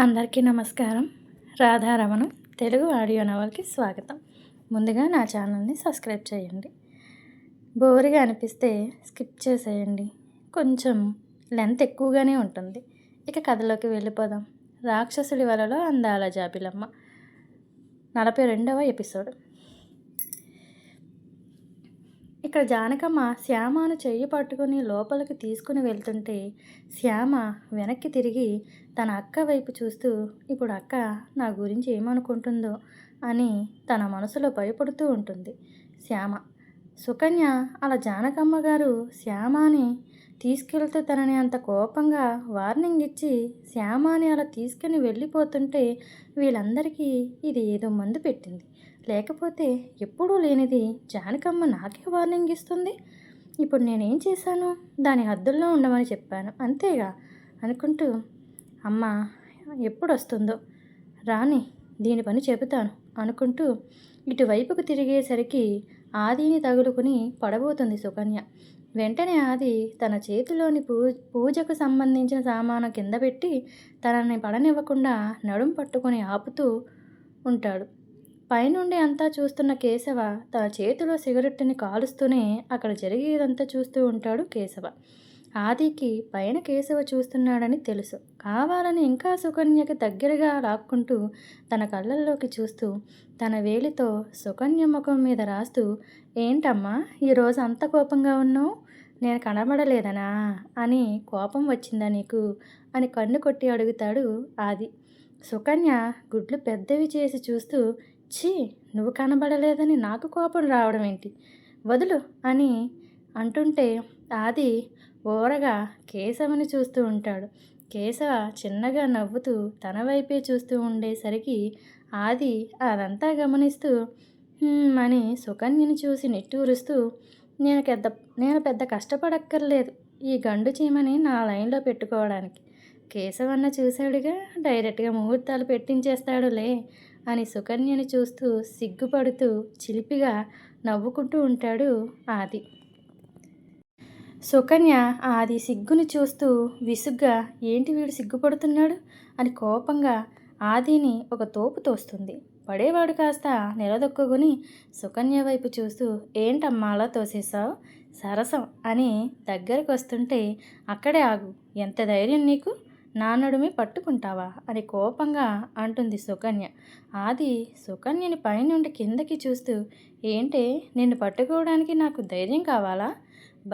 అందరికీ నమస్కారం. రాధారమణం తెలుగు ఆడియో నవల్కి స్వాగతం. ముందుగా నా ఛానల్ని సబ్స్క్రైబ్ చేయండి. బోరుగా అనిపిస్తే స్కిప్ చేసేయండి. కొంచెం లెంత్ ఎక్కువగానే ఉంటుంది. ఇక కథలోకి వెళ్ళిపోదాం. రాక్షసుడి వలలో అందాల జాబిలమ్మ 42వ ఎపిసోడ్. ఇక్కడ జానకమ్మ శ్యామను చెయ్యి పట్టుకుని లోపలికి తీసుకుని వెళ్తుంటే శ్యామ వెనక్కి తిరిగి తన అక్క వైపు చూస్తూ ఇప్పుడు అక్క నా గురించి ఏమనుకుంటుందో అని తన మనసులో భయపడుతూ ఉంటుంది శ్యామ. సుకన్య అలా జానకమ్మ గారు శ్యామని తీసుకెళ్తే తనని అంత కోపంగా వార్నింగ్ ఇచ్చి శ్యామని అలా తీసుకుని వెళ్ళిపోతుంటే వీళ్ళందరికీ ఇది ఏదో మందు పెట్టింది, లేకపోతే ఎప్పుడూ లేనిది జానకమ్మ నాకే వార్నింగ్ ఇస్తుంది. ఇప్పుడు నేనేం చేశాను? దాని హద్దుల్లో ఉండమని చెప్పాను అంతేగా అనుకుంటూ అమ్మ ఎప్పుడు వస్తుందో రాని దీని పని చెబుతాను అనుకుంటూ ఇటువైపుకు తిరిగేసరికి ఆదిని తగులుకుని పడబోతుంది సుకన్య. వెంటనే ఆది తన చేతిలోని పూజకు సంబంధించిన సామాను కింద పెట్టి తనని పడనివ్వకుండా నడుం పట్టుకొని ఆపుతూ ఉంటాడు. పైనుండి అంతా చూస్తున్న కేశవ తన చేతిలో సిగరెట్టుని కాలుస్తూనే అక్కడ జరిగేదంతా చూస్తూ ఉంటాడు కేశవ. ఆదికి పైన కేశవ చూస్తున్నాడని తెలుసు. కావాలని ఇంకా సుకన్యకి దగ్గరగా లాక్కుంటూ తన కళ్ళల్లోకి చూస్తూ తన వేలితో సుకన్య ముఖం మీద రాస్తూ ఏంటమ్మా ఈరోజు అంత కోపంగా ఉన్నావు? నేను కనబడలేదనా అని కోపం వచ్చిందా నీకు అని కన్ను కొట్టి అడుగుతాడు ఆది. సుకన్య గుడ్లు పెద్దవి చేసి చూస్తూ ఛీ నువ్వు కనబడలేదని నాకు కోపం రావడం ఏంటి, వదులు అని అంటుంటే ఆది ఓరగా కేశవని చూస్తూ ఉంటాడు. కేశవ చిన్నగా నవ్వుతూ తన వైపే చూస్తూ ఉండేసరికి ఆది అదంతా గమనిస్తూ అని సుకన్యని చూసి నిట్టూరుస్తూ నేను పెద్ద కష్టపడక్కర్లేదు ఈ గండు చీమని నా లైన్లో పెట్టుకోవడానికి. కేశవన్న చూశాడుగా డైరెక్ట్గా ముహూర్తాలు పెట్టించేస్తాడులే అని సుకన్యని చూస్తూ సిగ్గుపడుతూ చిలిపిగా నవ్వుకుంటూ ఉంటాడు ఆది. సుకన్య ఆది సిగ్గుని చూస్తూ విసుగ్గా ఏంటి వీడు సిగ్గుపడుతున్నాడు అని కోపంగా ఆదిని ఒక తోపు తోస్తుంది. పడేవాడు కాస్త నిలదొక్కుని సుకన్య వైపు చూస్తూ ఏంటమ్మా అలా తోసేసావు సరసం అని దగ్గరకు వస్తుంటే అక్కడే ఆగు, ఎంత ధైర్యం నీకు, నా నడుమే పట్టుకుంటావా అని కోపంగా అంటుంది సుకన్య. ఆది సుకన్యని పైనుండి కిందకి చూస్తూ ఏంటే నిన్ను పట్టుకోవడానికి నాకు ధైర్యం కావాలా,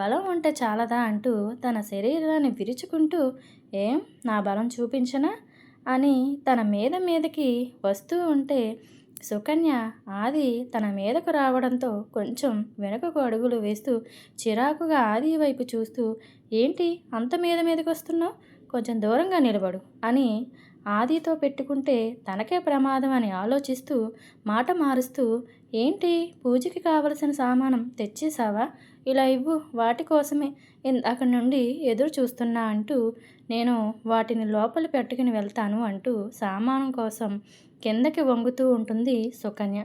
బలం ఉంటే చాలదా అంటూ తన శరీరాన్ని విరుచుకుంటూ ఏం నా బలం చూపించనా అని తన మీదకి వస్తూ ఉంటే సుకన్య ఆది తన మీదకు రావడంతో కొంచెం వెనుకకు అడుగులు వేస్తూ చిరాకుగా ఆది వైపు చూస్తూ ఏంటి అంత మీదకి వస్తున్నావు, కొంచెం దూరంగా నిలబడు అని ఆదితో పెట్టుకుంటే తనకే ప్రమాదం అని ఆలోచిస్తూ మాట మారుస్తూ ఏంటి పూజకి కావలసిన సామానం తెచ్చేసావా, ఇలా ఇవ్వు వాటి కోసమే అక్కడి నుండి ఎదురు చూస్తున్నా అంటూ నేను వాటిని లోపల పెట్టుకుని వెళ్తాను అంటూ సామానం కోసం కిందకి వంగుతూ ఉంటుంది సుకన్య.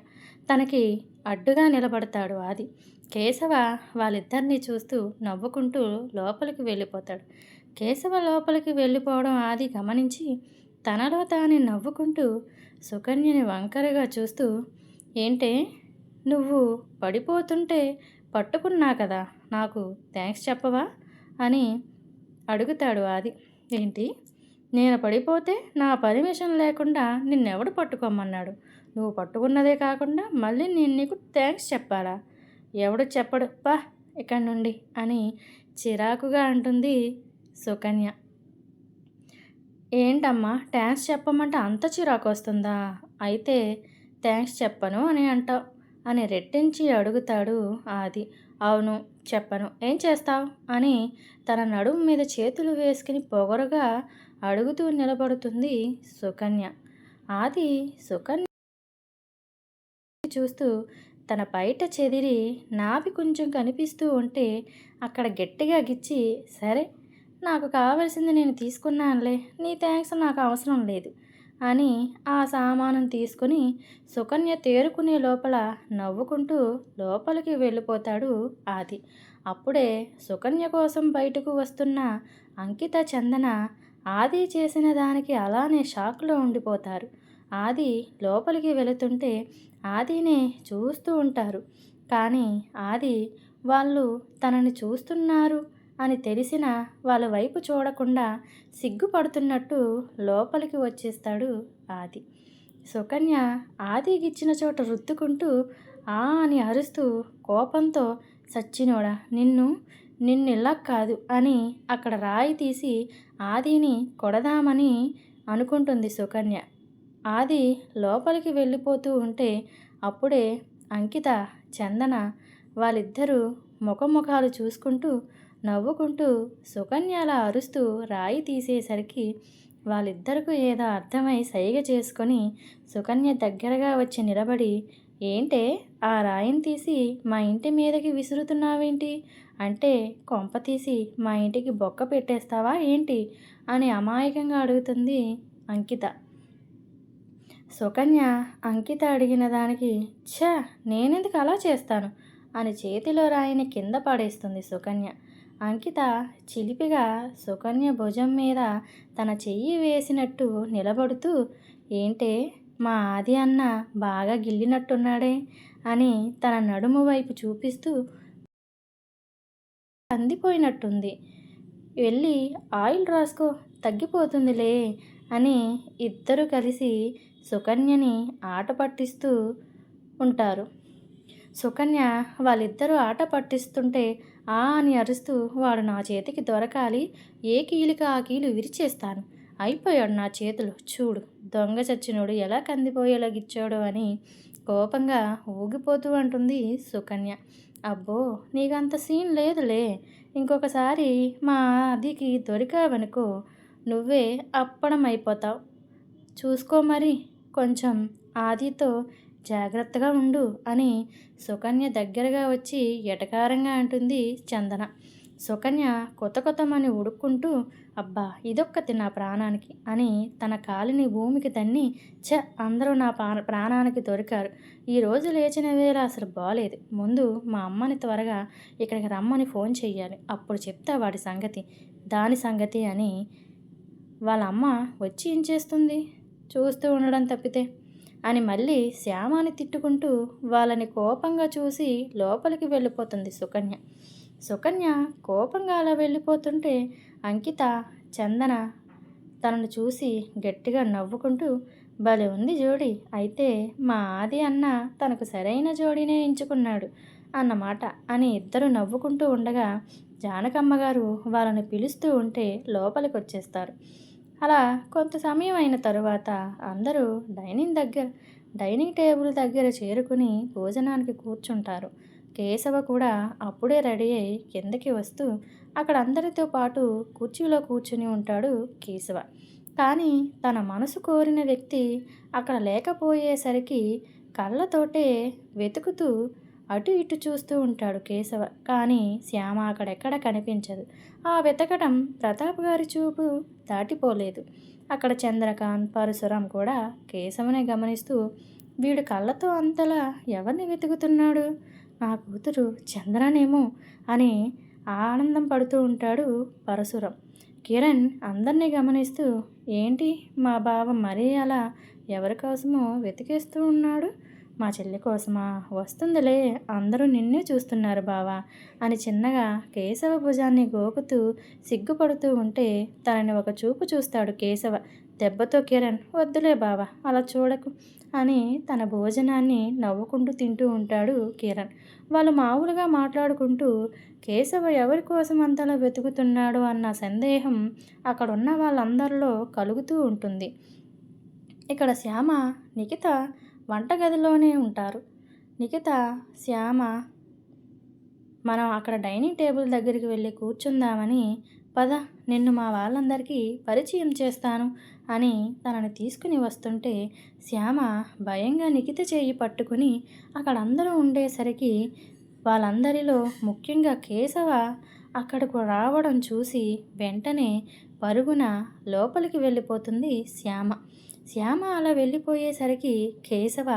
తనకి అడ్డుగా నిలబడతాడు ఆది. కేశవ వాళ్ళిద్దరినీ చూస్తూ నవ్వుకుంటూ లోపలికి వెళ్ళిపోతాడు. కేశవ లోపలికి వెళ్ళిపోవడం ఆది గమనించి తనలో తానే నవ్వుకుంటూ సుకన్యని వంకరగా చూస్తూ ఏంటే నువ్వు పడిపోతుంటే పట్టుకున్నా కదా, నాకు థ్యాంక్స్ చెప్పవా అని అడుగుతాడు ఆది. ఏంటి నేను పడిపోతే నా పర్మిషన్ లేకుండా నిన్నెవడు పట్టుకోమన్నాడు, నువ్వు పట్టుకున్నదే కాకుండా మళ్ళీ నేను నీకు థ్యాంక్స్ చెప్పాలా, ఎవడు చెప్పడు పా ఇక్కడి నుండి అని చిరాకుగా అంటుంది సుకన్య. ఏంటమ్మా థ్యాంక్స్ చెప్పమంటే అంత చిరాకు వస్తుందా, అయితే థ్యాంక్స్ చెప్పను అని అంటావు అని రెట్టించి అడుగుతాడు ఆది. అవును చెప్పను, ఏం చేస్తావు అని తన నడుము మీద చేతులు వేసుకుని పొగరుగా అడుగుతూ నిలబడుతుంది సుకన్య. ఆది సుకన్య చూస్తూ తన బయట చెదిరి నాభి కొంచెం కనిపిస్తూ ఉంటే అక్కడ గట్టిగా గిచ్చి సరే నాకు కావలసింది నేను తీసుకున్నానులే, నీ థ్యాంక్స్ నాకు అవసరం లేదు అని ఆ సామానం తీసుకుని సుకన్య తేరుకునే లోపల నవ్వుకుంటూ లోపలికి వెళ్ళిపోతాడు ఆది. అప్పుడే సుకన్య కోసం బయటకు వస్తున్న అంకిత చందన ఆది చేసిన దానికి అలానే షాక్‌లో ఉండిపోతారు. ఆది లోపలికి వెళుతుంటే ఆదినే చూస్తూ ఉంటారు. కానీ ఆది వాళ్ళు తనని చూస్తున్నారు అని తెలిసినా వాళ్ళ వైపు చూడకుండా సిగ్గుపడుతున్నట్టు లోపలికి వచ్చేస్తాడు ఆది. సుకన్య ఆదిగిచ్చిన చోట రుద్దుకుంటూ ఆ అని అరుస్తూ కోపంతో సచ్చినోడా నిన్నిలా కాదు అని అక్కడ రాయి తీసి ఆదిని కొడదామని అనుకుంటుంది సుకన్య. ఆది లోపలికి వెళ్ళిపోతూ ఉంటే అప్పుడే అంకిత, చందన వాళ్ళిద్దరూ ముఖముఖాలు చూసుకుంటూ నవ్వుకుంటూ సుకన్య అలా అరుస్తూ రాయి తీసేసరికి వాళ్ళిద్దరికీ ఏదో అర్థమై సైగ చేసుకొని సుకన్య దగ్గరగా వచ్చి నిలబడి, ఏంటే ఆ రాయిని తీసి మా ఇంటి మీదకి విసురుతున్నావేంటి? అంటే కొంప తీసి మా ఇంటికి బొక్క పెట్టేస్తావా ఏంటి? అని అమాయకంగా అడుగుతుంది అంకిత. సుకన్య అంకిత అడిగిన దానికి ఛ, నేనెందుకు అలా చేస్తాను అని చేతిలో రాయిని కింద పడేస్తుంది సుకన్య. అంకిత చిలిపిగా సుకన్య భుజం మీద తన చెయ్యి వేసినట్టు నిలబడుతూ, ఏంటే మా ఆది అన్న బాగా గిల్లినట్టున్నాడే అని తన నడుము వైపు చూపిస్తూ కందిపోయినట్టుంది, వెళ్ళి ఆయిల్ రాసుకో తగ్గిపోతుందిలే అని ఇద్దరు కలిసి సుకన్యని ఆట పట్టిస్తూ ఉంటారు. సుకన్య వాళ్ళిద్దరూ ఆట పట్టిస్తుంటే ఆ అని అరుస్తూ వాడు నా చేతికి దొరకాలి, ఏ కీలుకి ఆ కీలు విరిచేస్తాను, అయిపోయాడు నా చేతులు చూడు, దొంగ చచ్చినోడు ఎలా కందిపోయేలా గిచ్చాడో అని కోపంగా ఊగిపోతూ అంటుంది సుకన్య. అబ్బో నీకంత సీన్ లేదులే, ఇంకొకసారి మా అదికి దొరికావనుకో నువ్వే అప్పడం అయిపోతావు, చూసుకో మరి, కొంచెం ఆదితో జాగ్రత్తగా ఉండు అని సుకన్య దగ్గరగా వచ్చి ఎటకారంగా అంటుంది చందన. సుకన్య కొత్త కొత్తమని ఉడుక్కుంటూ అబ్బా ఇదొక్కతి నా ప్రాణానికి అని తన కాలిని భూమికి తన్ని, ఛ, అందరూ నా ప్రాణానికి దొరికారు, ఈరోజు లేచిన వేళ అసలు బాలేదు, ముందు మా అమ్మని త్వరగా ఇక్కడికి రమ్మని ఫోన్ చెయ్యాలి, అప్పుడు చెప్తా వాడి సంగతి దాని సంగతి అని. వాళ్ళ అమ్మ వచ్చి ఏం చేస్తుంది, చూస్తూ ఉండడం తప్పితే అని మళ్ళీ శ్యామాని తిట్టుకుంటూ వాళ్ళని కోపంగా చూసి లోపలికి వెళ్ళిపోతుంది సుకన్య. సుకన్య కోపంగా అలా వెళ్ళిపోతుంటే అంకిత, చందన తనను చూసి గట్టిగా నవ్వుకుంటూ భలే ఉంది జోడి, అయితే మా ఆది అన్న తనకు సరైన జోడీనే ఎంచుకున్నాడు అన్నమాట అని ఇద్దరు నవ్వుకుంటూ ఉండగా జానకమ్మగారు వాళ్ళని పిలుస్తూ ఉంటే లోపలికి వచ్చేస్తారు. అలా కొంత సమయం అయిన తరువాత అందరూ డైనింగ్ టేబుల్ దగ్గర చేరుకుని భోజనానికి కూర్చుంటారు. కేశవ కూడా అప్పుడే రెడీ అయి కిందకి వస్తూ అక్కడ అందరితో పాటు కుర్చీలో కూర్చుని ఉంటాడు కేశవ. కానీ తన మనసు కోరిన వ్యక్తి అక్కడ లేకపోయేసరికి కళ్ళతోటే వెతుకుతూ అటు ఇటు చూస్తూ ఉంటాడు కేశవ. కానీ శ్యామ అక్కడెక్కడ కనిపించదు. ఆ వెతకడం ప్రతాప్ గారి చూపు దాటిపోలేదు. అక్కడ చంద్రకాంత్, పరశురాం కూడా కేశవనే గమనిస్తూ వీడు కళ్ళతో అంతలా ఎవరిని వెతుకుతున్నాడు, నా కూతురు చంద్రనేమో అని ఆనందం పడుతూ ఉంటాడు పరశురాం. కిరణ్ అందరినీ గమనిస్తూ ఏంటి మా బావ మరీ అలా ఎవరి కోసమో వెతికేస్తూ ఉన్నాడు, మా చెల్లి కోసమా, వస్తుందిలే, అందరూ నిన్నే చూస్తున్నారు బావా అని చిన్నగా కేశవ భుజాన్ని గోకుతూ సిగ్గుపడుతూ ఉంటే తనని ఒక చూపు చూస్తాడు కేశవ. దెబ్బతో కిరణ్ వద్దులే బావా అలా చూడకు అని తన భోజనాన్ని నవ్వుకుంటూ తింటూ ఉంటాడు కిరణ్. వాళ్ళు మామూలుగా మాట్లాడుకుంటూ కేశవ ఎవరి కోసం అంతలా వెతుకుతున్నాడు అన్న సందేహం అక్కడున్న వాళ్ళందరిలో కలుగుతూ ఉంటుంది. ఇక్కడ శ్యామ, నిఖిత వంటగదిలోనే ఉంటారు. నిఖిత, శ్యామ మనం అక్కడ డైనింగ్ టేబుల్ దగ్గరికి వెళ్ళి కూర్చుందామని, పద నిన్ను మా వాళ్ళందరికీ పరిచయం చేస్తాను అని తనని తీసుకుని వస్తుంటే శ్యామ భయంగా నిఖిత చేయి పట్టుకుని అక్కడ అందరూ ఉండేసరికి వాళ్ళందరిలో ముఖ్యంగా కేశవ అక్కడకు రావడం చూసి వెంటనే పరుగున లోపలికి వెళ్ళిపోతుంది శ్యామ. శ్యామ అలా వెళ్ళిపోయేసరికి కేశవ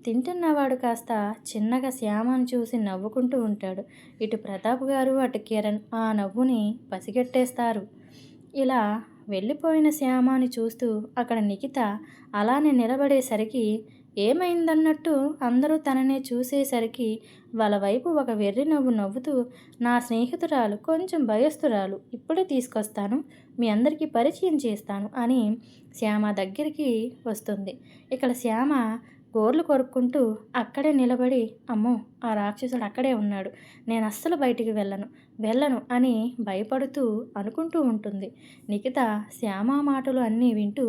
తింటున్నవాడు కాస్త చిన్నగా శ్యామను చూసి నవ్వుకుంటూ ఉంటాడు. ఇటు ప్రతాప్ గారు అటు కిరణ్ ఆ నవ్వుని పసిగట్టేస్తారు. ఇలా వెళ్ళిపోయిన శ్యామని చూస్తూ అక్కడ నిఖిత అలానే నిలబడేసరికి ఏమైందన్నట్టు అందరూ తననే చూసేసరికి వాళ్ళ వైపు ఒక వెర్రి నవ్వు నవ్వుతూ, నా స్నేహితురాలు కొంచెం భయస్తురాలు, ఇప్పుడే తీసుకొస్తాను, మీ అందరికీ పరిచయం చేస్తాను అని శ్యామ దగ్గరికి వస్తుంది. ఇక్కడ శ్యామ గోర్లు కొరుక్కుంటూ అక్కడే నిలబడి, అమ్మో ఆ రాక్షసుడు అక్కడే ఉన్నాడు, నేను అస్సలు బయటికి వెళ్ళను అని భయపడుతూ అనుకుంటూ ఉంటుంది. నిఖిత శ్యామ మాటలు అన్నీ వింటూ,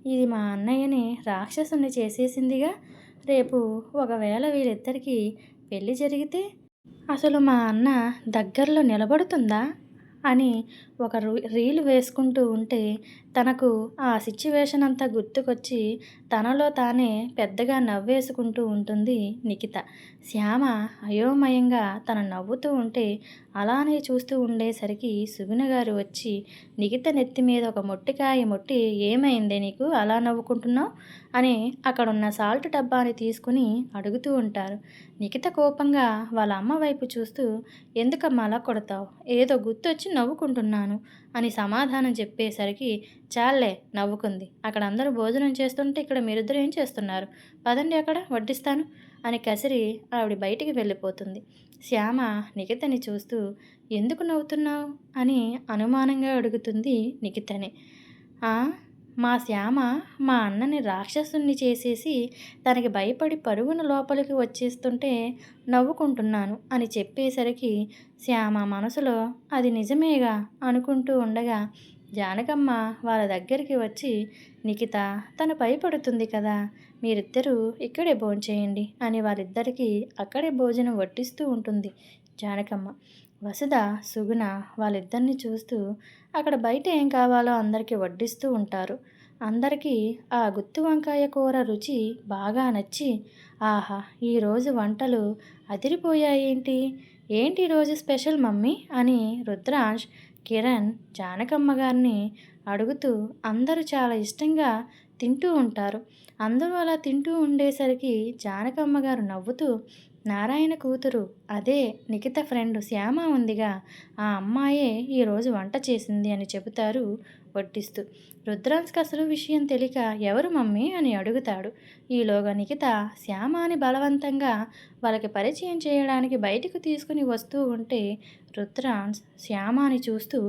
ఇది మా అన్నయ్యని రాక్షసుని చేసేసిందిగా, రేపు ఒకవేళ వీళ్ళిద్దరికీ పెళ్లి జరిగితే అసలు మా అన్న దగ్గరలో నిలబడుతుందా అని ఒక రీల్ వేసుకుంటూ ఉంటే తనకు ఆ సిచ్యువేషన్ అంతా గుర్తుకొచ్చి తనలో తానే పెద్దగా నవ్వేసుకుంటూ ఉంటుంది నిఖిత. శ్యామ అయోమయంగా తన నవ్వుతూ ఉంటే అలానే చూస్తూ ఉండేసరికి సుగుణ గారు వచ్చి నిఖిత నెత్తి మీద ఒక మొట్టికాయ మొట్టి, ఏమైందే నీకు అలా నవ్వుకుంటున్నావు అని అక్కడున్న సాల్ట్ డబ్బాని తీసుకుని అడుగుతూ ఉంటారు. నిఖిత కోపంగా వాళ్ళ అమ్మ వైపు చూస్తూ, ఎందుకమ్మా అలా కొడతావు, ఏదో గుర్తొచ్చి నవ్వుకుంటున్నాను అని సమాధానం చెప్పేసరికి, చాలే నవ్వుకుంది, అక్కడ అందరూ భోజనం చేస్తుంటే ఇక్కడ మీరిద్దరు ఏం చేస్తున్నారు, పదండి అక్కడ వడ్డిస్తాను అని కసిరి ఆవిడ బయటికి వెళ్ళిపోతుంది. శ్యామ నిఖితని చూస్తూ, ఎందుకు నవ్వుతున్నావు అని అనుమానంగా అడుగుతుంది నిఖితని. మా శ్యామ మా అన్నని రాక్షసుని చేసేసి తనకి భయపడి పరుగున లోపలికి వచ్చేస్తుంటే నవ్వుకుంటున్నాను అని చెప్పేసరికి శ్యామ మనసులో అది నిజమేగా అనుకుంటూ ఉండగా జానకమ్మ వాళ్ళ దగ్గరికి వచ్చి, నిఖిత తను భయపడుతుంది కదా, మీరిద్దరూ ఇక్కడే భోంచేయండి అని వాళ్ళిద్దరికీ అక్కడే భోజనం వడ్డిస్తూ ఉంటుంది జానకమ్మ. వసుధ సుగుణ వాళ్ళిద్దరిని చూస్తూ అక్కడ బయట ఏం కావాలో అందరికీ వడ్డిస్తూ ఉంటారు. అందరికీ ఆ గుత్తి వంకాయ కూర రుచి బాగా నచ్చి, ఆహా ఈరోజు వంటలు అదిరిపోయాయేంటి, ఏంటి ఈరోజు స్పెషల్ మమ్మీ అని రుద్రాంశ్, కిరణ్ జానకమ్మ గారిని అడుగుతూ అందరూ చాలా ఇష్టంగా తింటూ ఉంటారు. అందరూ అలా తింటూ ఉండేసరికి జానకమ్మ గారు నవ్వుతూ, నారాయణ కూతురు, అదే నిఖిత ఫ్రెండ్ శ్యామ ఉందిగా, ఆ అమ్మాయే ఈరోజు వంట చేసింది అని చెబుతారు వడ్డిస్తూ. రుద్రాంశ్కి అసలు విషయం తెలియక ఎవరు మమ్మీ అని అడుగుతాడు. ఈలోగా నిఖిత శ్యామని బలవంతంగా వాళ్ళకి పరిచయం చేయడానికి బయటకు తీసుకుని వస్తూ ఉంటే రుద్రాంశ్ శ్యామని చూస్తూ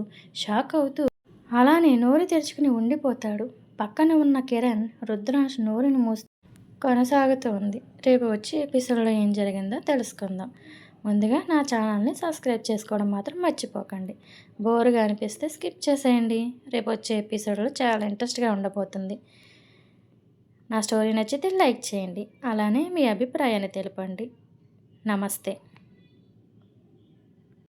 షాక్ అవుతూ అలానే నోరు తెరుచుకుని ఉండిపోతాడు. పక్కన ఉన్న కిరణ్ రుద్రాంశ్ నోరుని మూస్తూ కొనసాగుతూ ఉంది. రేపు వచ్చే ఎపిసోడ్లో ఏం జరిగిందో తెలుసుకుందాం. ముందుగా నా ఛానల్ని సబ్స్క్రైబ్ చేసుకోవడం మాత్రం మర్చిపోకండి. బోరుగా అనిపిస్తే స్కిప్ చేసేయండి. రేపు వచ్చే ఎపిసోడ్లో చాలా ఇంట్రెస్ట్గా ఉండబోతుంది. నా స్టోరీ నచ్చితే లైక్ చేయండి. అలానే మీ అభిప్రాయాన్ని తెలపండి. నమస్తే.